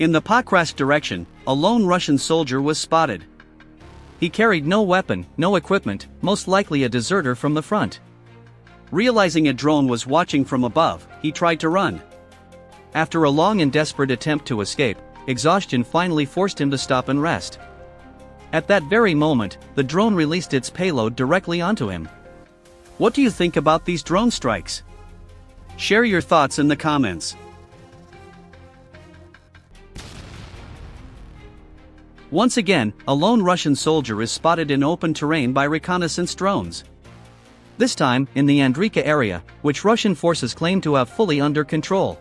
In the Pokrovsk direction, a lone Russian soldier was spotted. He carried no weapon, no equipment, most likely a deserter from the front. Realizing a drone was watching from above, he tried to run. After a long and desperate attempt to escape, exhaustion finally forced him to stop and rest. At that very moment, the drone released its payload directly onto him. What do you think about these drone strikes? Share your thoughts in the comments. Once again, a lone Russian soldier is spotted in open terrain by reconnaissance drones. This time, in the Andreyka area, which Russian forces claim to have fully under control.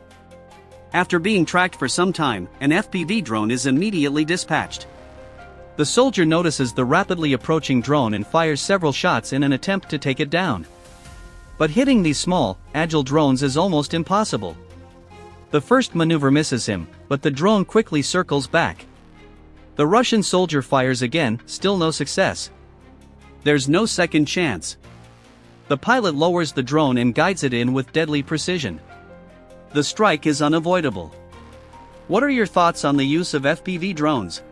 After being tracked for some time, an FPV drone is immediately dispatched. The soldier notices the rapidly approaching drone and fires several shots in an attempt to take it down. But hitting these small, agile drones is almost impossible. The first maneuver misses him, but the drone quickly circles back. The Russian soldier fires again, still no success. There's no second chance. The pilot lowers the drone and guides it in with deadly precision. The strike is unavoidable. What are your thoughts on the use of FPV drones?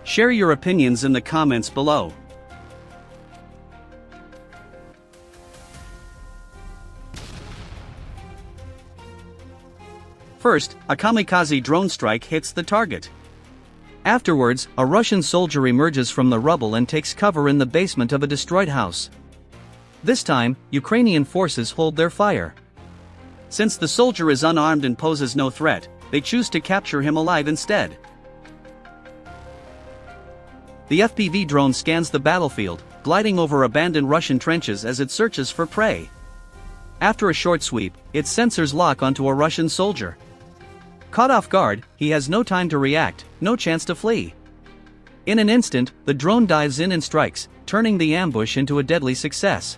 Share your opinions in the comments below. First, a kamikaze drone strike hits the target. Afterwards, a Russian soldier emerges from the rubble and takes cover in the basement of a destroyed house. This time, Ukrainian forces hold their fire. Since the soldier is unarmed and poses no threat, they choose to capture him alive instead. The FPV drone scans the battlefield, gliding over abandoned Russian trenches as it searches for prey. After a short sweep, its sensors lock onto a Russian soldier. Caught off guard, he has no time to react, no chance to flee. In an instant, the drone dives in and strikes, turning the ambush into a deadly success.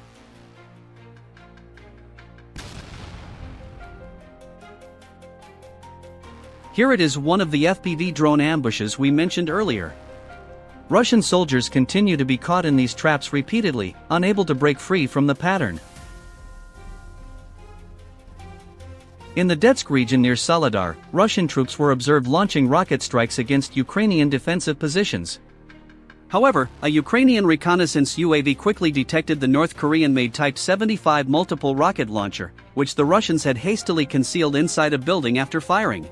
Here it is, one of the FPV drone ambushes we mentioned earlier. Russian soldiers continue to be caught in these traps repeatedly, unable to break free from the pattern. In the Donetsk region near Soledar, Russian troops were observed launching rocket strikes against Ukrainian defensive positions. However, a Ukrainian reconnaissance UAV quickly detected the North Korean-made Type 75 multiple rocket launcher, which the Russians had hastily concealed inside a building after firing.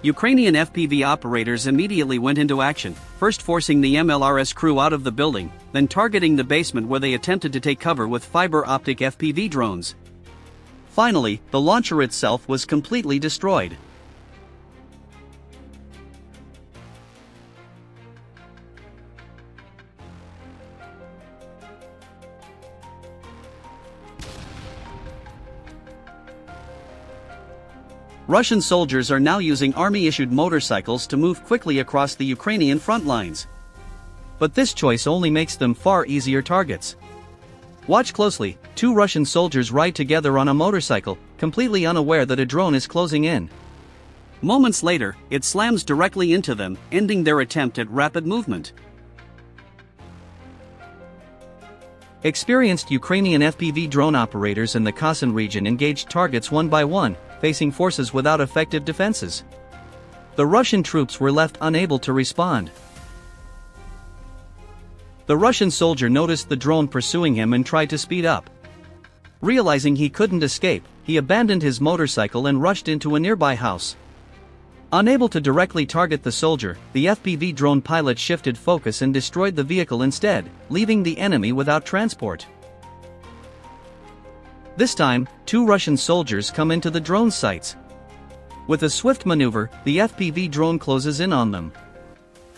Ukrainian FPV operators immediately went into action, first forcing the MLRS crew out of the building, then targeting the basement where they attempted to take cover with fiber optic FPV drones. Finally, the launcher itself was completely destroyed. Russian soldiers are now using army-issued motorcycles to move quickly across the Ukrainian front lines. But this choice only makes them far easier targets. Watch closely, two Russian soldiers ride together on a motorcycle, completely unaware that a drone is closing in. Moments later, it slams directly into them, ending their attempt at rapid movement. Experienced Ukrainian FPV drone operators in the Kherson region engaged targets one by one, facing forces without effective defenses. The Russian troops were left unable to respond. The Russian soldier noticed the drone pursuing him and tried to speed up. Realizing he couldn't escape, he abandoned his motorcycle and rushed into a nearby house. Unable to directly target the soldier, the FPV drone pilot shifted focus and destroyed the vehicle instead, leaving the enemy without transport. This time, two Russian soldiers come into the drone's sights. With a swift maneuver, the FPV drone closes in on them.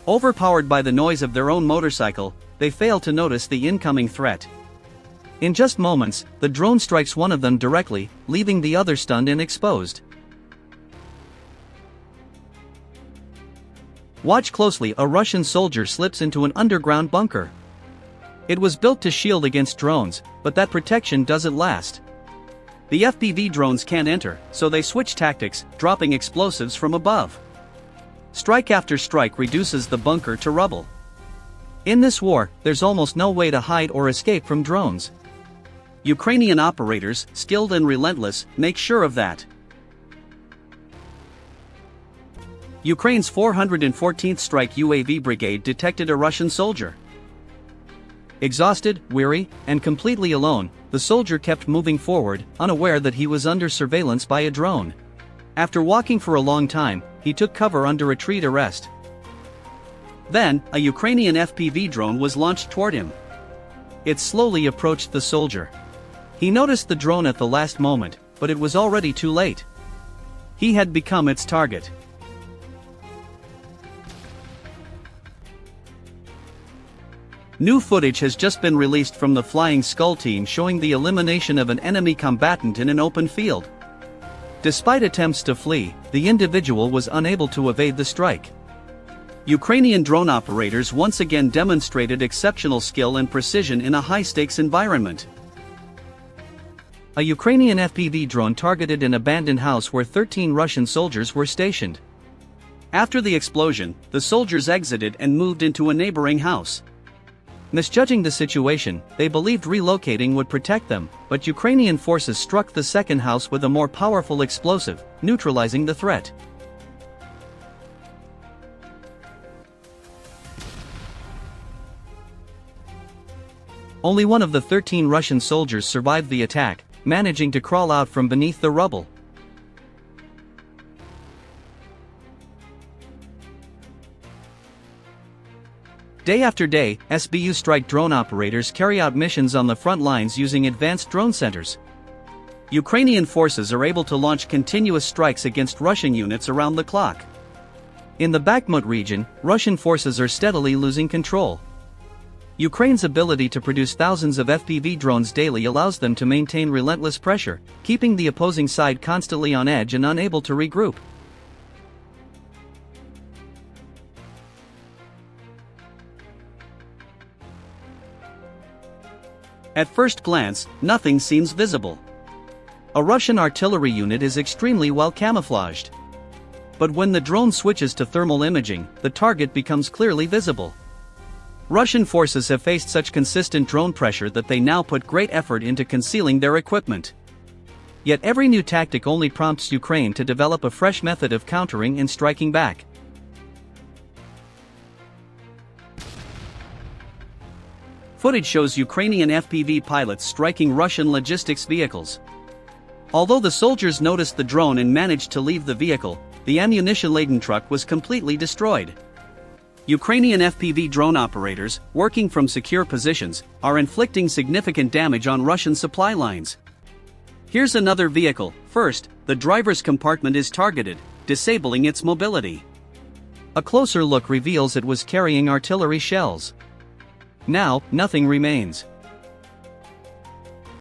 Overpowered by the noise of their own motorcycle, they fail to notice the incoming threat. In just moments, the drone strikes one of them directly, leaving the other stunned and exposed. Watch closely, a Russian soldier slips into an underground bunker. It was built to shield against drones, but that protection doesn't last. The FPV drones can't enter, so they switch tactics, dropping explosives from above. Strike after strike reduces the bunker to rubble. In this war, there's almost no way to hide or escape from drones. Ukrainian operators, skilled and relentless, make sure of that. Ukraine's 414th Strike UAV Brigade detected a Russian soldier. Exhausted, weary, and completely alone, the soldier kept moving forward, unaware that he was under surveillance by a drone. After walking for a long time, he took cover under a tree to rest. Then, a Ukrainian FPV drone was launched toward him. It slowly approached the soldier. He noticed the drone at the last moment, but it was already too late. He had become its target. New footage has just been released from the Flying Skull team showing the elimination of an enemy combatant in an open field. Despite attempts to flee, the individual was unable to evade the strike. Ukrainian drone operators once again demonstrated exceptional skill and precision in a high-stakes environment. A Ukrainian FPV drone targeted an abandoned house where 13 Russian soldiers were stationed. After the explosion, the soldiers exited and moved into a neighboring house. Misjudging the situation, they believed relocating would protect them, but Ukrainian forces struck the second house with a more powerful explosive, neutralizing the threat. Only one of the 13 Russian soldiers survived the attack, managing to crawl out from beneath the rubble. Day after day, SBU strike drone operators carry out missions on the front lines using advanced drone centers. Ukrainian forces are able to launch continuous strikes against Russian units around the clock. In the Bakhmut region, Russian forces are steadily losing control. Ukraine's ability to produce thousands of FPV drones daily allows them to maintain relentless pressure, keeping the opposing side constantly on edge and unable to regroup. At first glance, nothing seems visible. A Russian artillery unit is extremely well camouflaged. But when the drone switches to thermal imaging, the target becomes clearly visible. Russian forces have faced such consistent drone pressure that they now put great effort into concealing their equipment. Yet every new tactic only prompts Ukraine to develop a fresh method of countering and striking back. Footage shows Ukrainian FPV pilots striking Russian logistics vehicles. Although the soldiers noticed the drone and managed to leave the vehicle, the ammunition-laden truck was completely destroyed. Ukrainian FPV drone operators, working from secure positions, are inflicting significant damage on Russian supply lines. Here's another vehicle. First, the driver's compartment is targeted, disabling its mobility. A closer look reveals it was carrying artillery shells. Now, nothing remains.